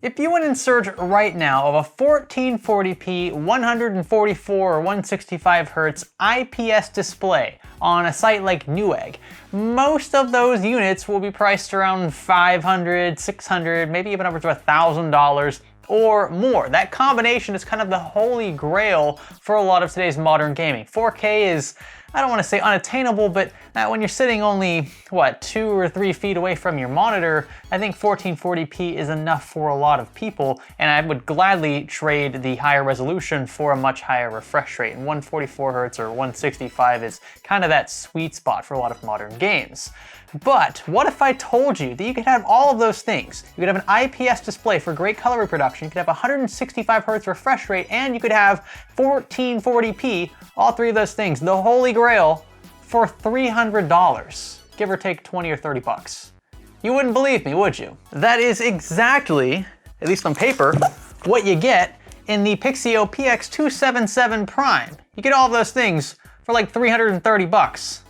If you went in search right now of a 1440p, 144 or 165 hertz IPS display on a site like Newegg, most of those units will be priced around $500, $600, maybe even upwards of $1,000 or more. That combination is kind of the holy grail for a lot of today's modern gaming. 4K is, I don't want to say unattainable, but when you're sitting only, what, 2 or 3 feet away from your monitor, I think 1440p is enough for a lot of people, and I would gladly trade the higher resolution for a much higher refresh rate. And 144 hertz or 165 is kind of that sweet spot for a lot of modern games. But what if I told you that you could have all of those things? You could have an IPS display for great color reproduction, you could have 165 hertz refresh rate, and you could have 1440p, all three of those things, the holy grail, for $300, give or take 20 or 30 bucks. You wouldn't believe me, would you? That is exactly, at least on paper, what you get in the Pixio PX277 Prime. You get all of those things for like 330 bucks.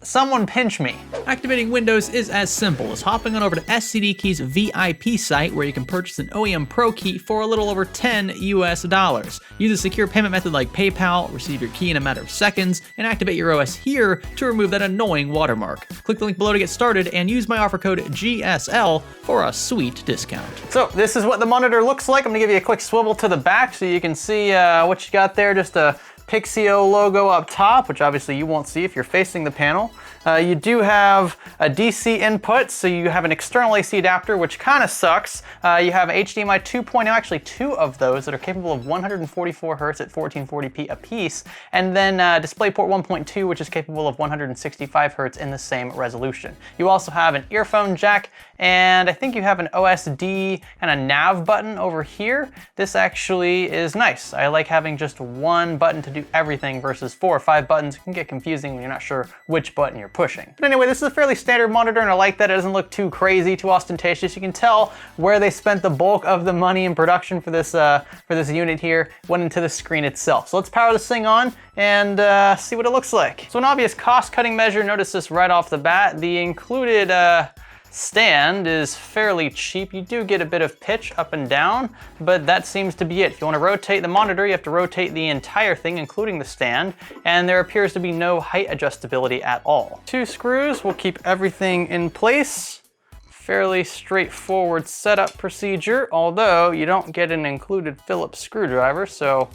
Someone pinch me. Activating Windows is as simple as hopping on over to SCDKey's VIP site, where you can purchase an OEM Pro key for a little over $10 US. Use a secure payment method like PayPal, receive your key in a matter of seconds, and activate your OS here to remove that annoying watermark. Click the link below to get started and use my offer code GSL for a sweet discount. So this is what the monitor looks like. I'm gonna give you a quick swivel to the back so you can see what you got there. Just a Pixio logo up top, which obviously you won't see if you're facing the panel. You do have a DC input, so you have an external AC adapter, which kind of sucks. You have HDMI 2.0, actually 2 of those that are capable of 144 hertz at 1440p a piece, and then DisplayPort 1.2, which is capable of 165 hertz in the same resolution. You also have an earphone jack, and I think you have an OSD kind of nav button over here. This actually is nice. I like having just one button to do everything versus 4 or 5 buttons. It can get confusing when you're not sure which button you're pushing. But anyway, this is a fairly standard monitor, and I like that it doesn't look too crazy, too ostentatious. You can tell where they spent the bulk of the money in production for this unit here went into the screen itself. So let's power this thing on and see what it looks like. So an obvious cost-cutting measure, notice this right off the bat. The included stand is fairly cheap. You do get a bit of pitch up and down, but that seems to be it. If you want to rotate the monitor, you have to rotate the entire thing, including the stand, and there appears to be no height adjustability at all. 2 screws will keep everything in place. Fairly straightforward setup procedure, although you don't get an included Phillips screwdriver, so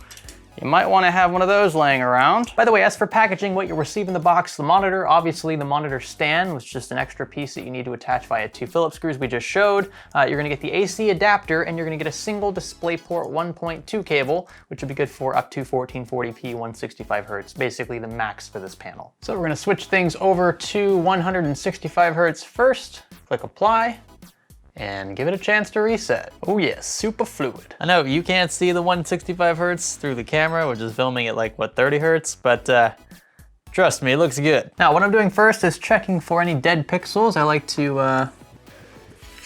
you might want to have one of those laying around. By the way, as for packaging, what you'll receive in the box, the monitor, obviously the monitor stand was just an extra piece that you need to attach via 2 Phillips screws we just showed. You're gonna get the AC adapter, and you're gonna get a single DisplayPort 1.2 cable, which would be good for up to 1440p, 165 hertz, basically the max for this panel. So we're gonna switch things over to 165 hertz first, click apply, and give it a chance to reset. Oh yes, super fluid. I know you can't see the 165 hertz through the camera, which is filming at like, what, 30 hertz? But trust me, it looks good. Now, what I'm doing first is checking for any dead pixels. I like to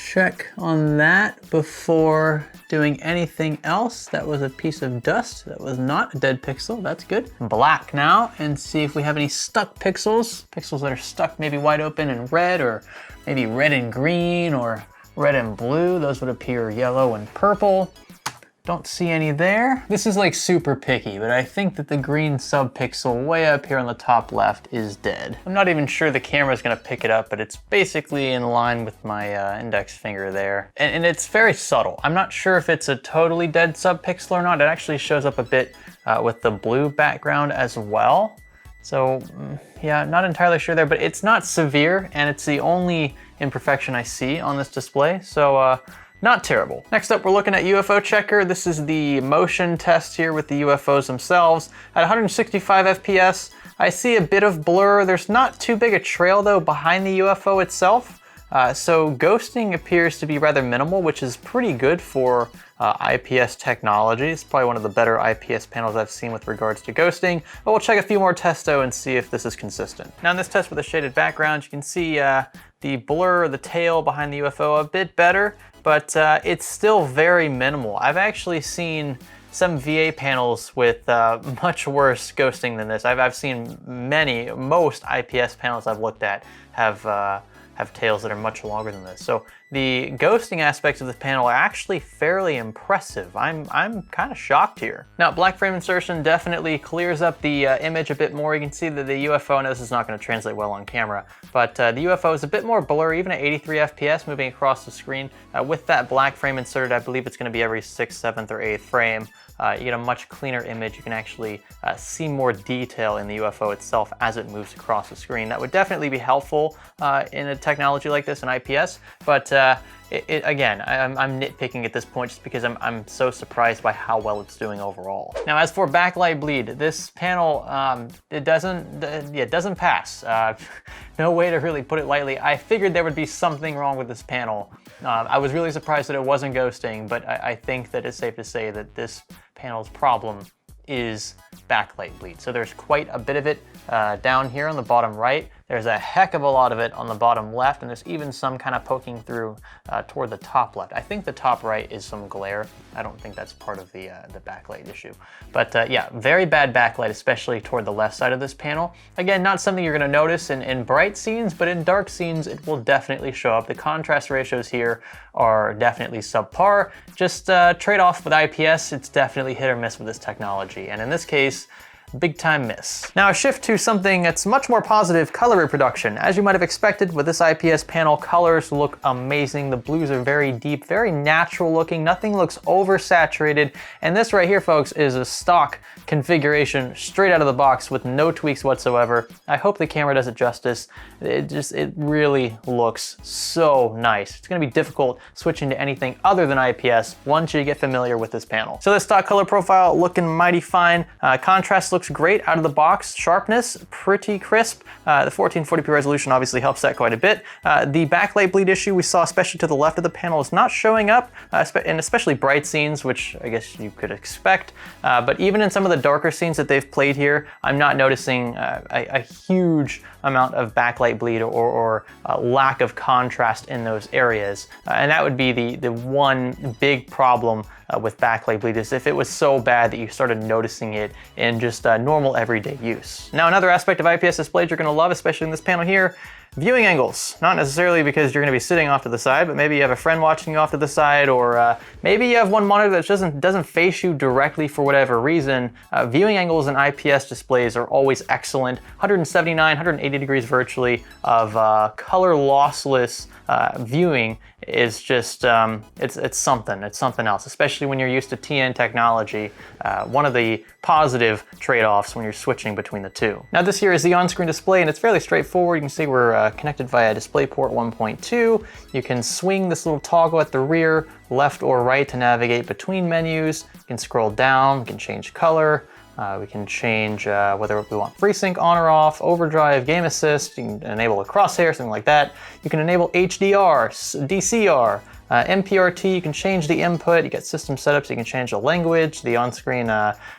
check on that before doing anything else. That was a piece of dust. That was not a dead pixel, that's good. Black now, and see if we have any stuck pixels. Pixels that are stuck maybe wide open in red, or maybe red and green, or red and blue. Those would appear yellow and purple. Don't see any there. This is like super picky, but I think that the green subpixel way up here on the top left is dead. I'm not even sure the camera's gonna pick it up, but it's basically in line with my index finger there. And it's very subtle. I'm not sure if it's a totally dead subpixel or not. It actually shows up a bit with the blue background as well. So yeah, not entirely sure there, but it's not severe, and it's the only imperfection I see on this display, so not terrible. Next up, we're looking at UFO Checker. This is the motion test here with the UFOs themselves. At 165 FPS, I see a bit of blur. There's not too big a trail though behind the UFO itself, so ghosting appears to be rather minimal, which is pretty good for IPS technology. It's probably one of the better IPS panels I've seen with regards to ghosting, but we'll check a few more tests though and see if this is consistent. Now in this test with a shaded background, you can see the blur, the tail behind the UFO a bit better, but it's still very minimal. I've actually seen some VA panels with much worse ghosting than this. I've seen most IPS panels I've looked at have tails that are much longer than this. So the ghosting aspects of this panel are actually fairly impressive. I'm kind of shocked here. Now, black frame insertion definitely clears up the image a bit more. You can see that the UFO, and this is not going to translate well on camera, but the UFO is a bit more blurry, even at 83 FPS moving across the screen. With that black frame inserted, I believe it's going to be every 6th, 7th, or 8th frame. You get a much cleaner image. You can actually see more detail in the UFO itself as it moves across the screen. That would definitely be helpful in a technology like this in IPS, but again, I'm nitpicking at this point just because I'm so surprised by how well it's doing overall. Now, as for backlight bleed, this panel, it doesn't pass. No way to really put it lightly. I figured there would be something wrong with this panel. I was really surprised that it wasn't ghosting, but I think that it's safe to say that this panel's problem is backlight bleed. So there's quite a bit of it down here on the bottom right. There's a heck of a lot of it on the bottom left, and there's even some kind of poking through toward the top left. I think the top right is some glare. I don't think that's part of the backlight issue. But yeah, very bad backlight, especially toward the left side of this panel. Again, not something you're gonna notice in bright scenes, but in dark scenes, it will definitely show up. The contrast ratios here are definitely subpar. Just trade off with IPS, it's definitely hit or miss with this technology. And in this case, big time miss. Now a shift to something that's much more positive, color reproduction. As you might have expected with this IPS panel, colors look amazing. The blues are very deep, very natural looking. Nothing looks oversaturated. And this right here, folks, is a stock configuration straight out of the box with no tweaks whatsoever. I hope the camera does it justice. It really looks so nice. It's gonna be difficult switching to anything other than IPS once you get familiar with this panel. So the stock color profile looking mighty fine. Contrast looks great out of the box. Sharpness, pretty crisp. The 1440p resolution obviously helps that quite a bit. The backlight bleed issue we saw, especially to the left of the panel, is not showing up, in especially bright scenes, which I guess you could expect. But even in some of the darker scenes that they've played here, I'm not noticing a huge amount of backlight bleed or lack of contrast in those areas. And that would be the one big problem with backlight bleed, is if it was so bad that you started noticing it in just normal everyday use. Now, another aspect of IPS displays you're gonna love, especially in this panel here, viewing angles. Not necessarily because you're gonna be sitting off to the side, but maybe you have a friend watching you off to the side, or maybe you have one monitor that doesn't face you directly for whatever reason. Viewing angles in IPS displays are always excellent. 179, 180 degrees virtually of color lossless viewing is just, it's something else, especially when you're used to TN technology. One of the positive trade-offs when you're switching between the two. Now this here is the on-screen display, and it's fairly straightforward. You can see we're connected via DisplayPort 1.2. You can swing this little toggle at the rear, left or right, to navigate between menus. You can scroll down, you can change color. We can change whether we want FreeSync on or off, overdrive, game assist, you can enable a crosshair, something like that. You can enable HDR, DCR, MPRT, you can change the input, you get system setup, so you can change the language, the on-screen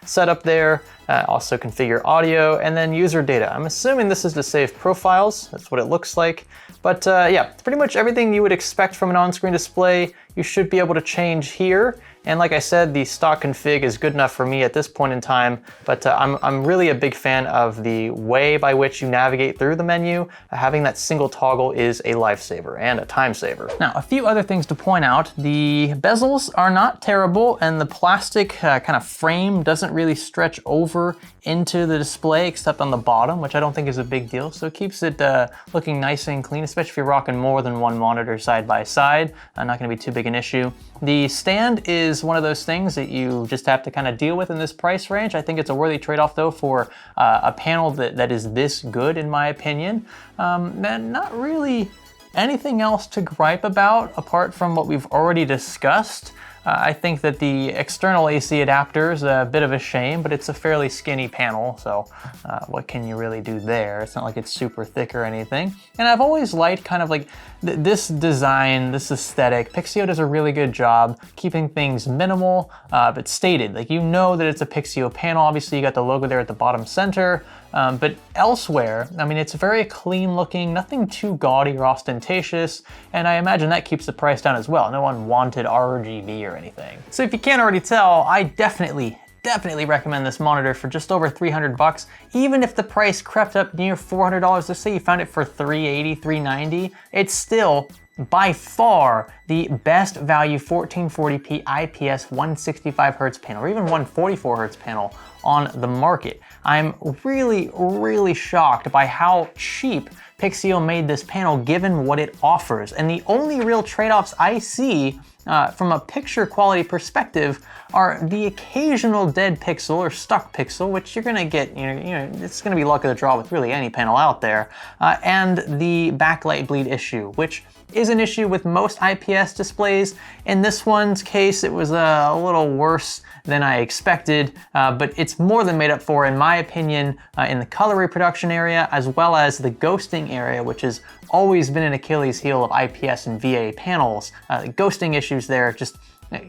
setup there, also configure audio, and then user data. I'm assuming this is to save profiles, that's what it looks like. But yeah, pretty much everything you would expect from an on-screen display, you should be able to change here. And like I said, the stock config is good enough for me at this point in time, but I'm really a big fan of the way by which you navigate through the menu. Having that single toggle is a lifesaver and a time saver. Now, a few other things to point out. The bezels are not terrible, and the plastic kind of frame doesn't really stretch over into the display except on the bottom, which I don't think is a big deal. So it keeps it looking nice and clean, especially if you're rocking more than one monitor side by side. Not gonna be too big an issue. The stand is one of those things that you just have to kind of deal with in this price range. I think it's a worthy trade-off though for a panel that is this good, in my opinion. And not really anything else to gripe about apart from what we've already discussed. I think that the external AC adapter is a bit of a shame, but it's a fairly skinny panel, so what can you really do there? It's not like it's super thick or anything. And I've always liked kind of like this design, this aesthetic. Pixio does a really good job keeping things minimal, but stated. Like, you know that it's a Pixio panel. Obviously, you got the logo there at the bottom center. But elsewhere, I mean, it's very clean looking, nothing too gaudy or ostentatious, and I imagine that keeps the price down as well. No unwanted RGB or anything. So if you can't already tell, I definitely recommend this monitor for just over 300 bucks. Even if the price crept up near $400, let's say you found it for $380, $390, it's still by far the best value 1440p IPS 165Hz panel, or even 144Hz panel on the market. I'm really shocked by how cheap Pixio made this panel given what it offers. And the only real trade-offs I see from a picture quality perspective are the occasional dead pixel or stuck pixel, which you're gonna get, it's gonna be luck of the draw with really any panel out there, and the backlight bleed issue, which is an issue with most IPS displays. In this one's case, it was a little worse than I expected, but it's more than made up for, in my opinion, in the color reproduction area, as well as the ghosting area, which has always been an Achilles heel of IPS and VA panels. Ghosting issues there, just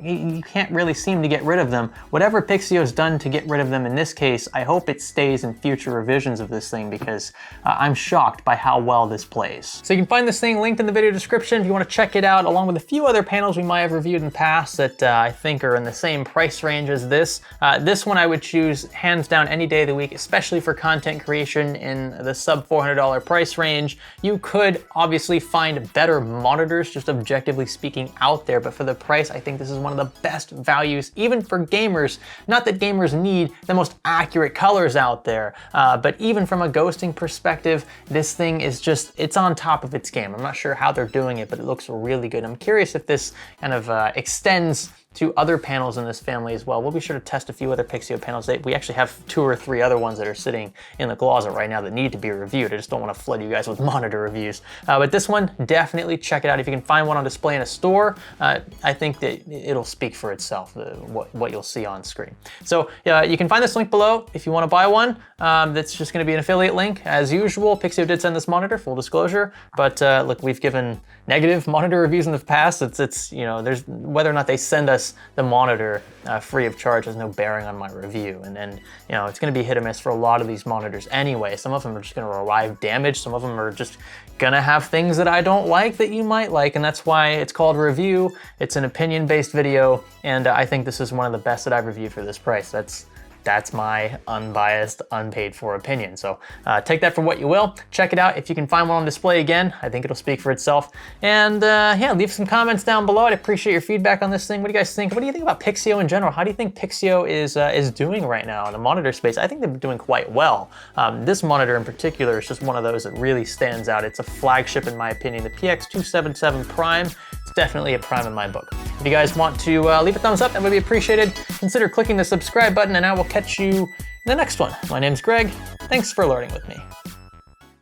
you can't really seem to get rid of them. Whatever Pixio's done to get rid of them in this case, I hope it stays in future revisions of this thing, because I'm shocked by how well this plays. So you can find this thing linked in the video description if you want to check it out, along with a few other panels we might have reviewed in the past that I think are in the same price range as this. This one I would choose hands down any day of the week, especially for content creation in the sub $400 price range. You could obviously find better monitors, just objectively speaking, out there, but for the price, I think this is one of the best values, even for gamers. Not that gamers need the most accurate colors out there, but even from a ghosting perspective, this thing is just, it's on top of its game. I'm not sure how they're doing it, but it looks really good. I'm curious if this kind of extends to other panels in this family as well. We'll be sure to test a few other Pixio panels. We actually have 2 or 3 other ones that are sitting in the closet right now that need to be reviewed. I just don't want to flood you guys with monitor reviews. But this one, definitely check it out. If you can find one on display in a store, I think that it'll speak for itself, what you'll see on screen. So you can find this link below if you want to buy one. That's just going to be an affiliate link. As usual, Pixio did send this monitor, full disclosure, but look, we've given negative monitor reviews in the past. It's there's whether or not they send us the monitor free of charge has no bearing on my review. And then, it's gonna be hit or miss for a lot of these monitors anyway. Some of them are just gonna arrive damaged. Some of them are just gonna have things that I don't like that you might like. And that's why it's called review. It's an opinion-based video. And I think this is one of the best that I've reviewed for this price. That's my unbiased, unpaid for opinion. So take that for what you will. Check it out. If you can find one on display again, I think it'll speak for itself. And yeah, leave some comments down below. I'd appreciate your feedback on this thing. What do you guys think? What do you think about Pixio in general? How do you think Pixio is doing right now in the monitor space? I think they're doing quite well. This monitor in particular is just one of those that really stands out. It's a flagship in my opinion. The PX277 Prime, it's definitely a prime in my book. If you guys want to leave a thumbs up, that would be appreciated. Consider clicking the subscribe button, and I will catch you in the next one. My name's Greg. Thanks for learning with me.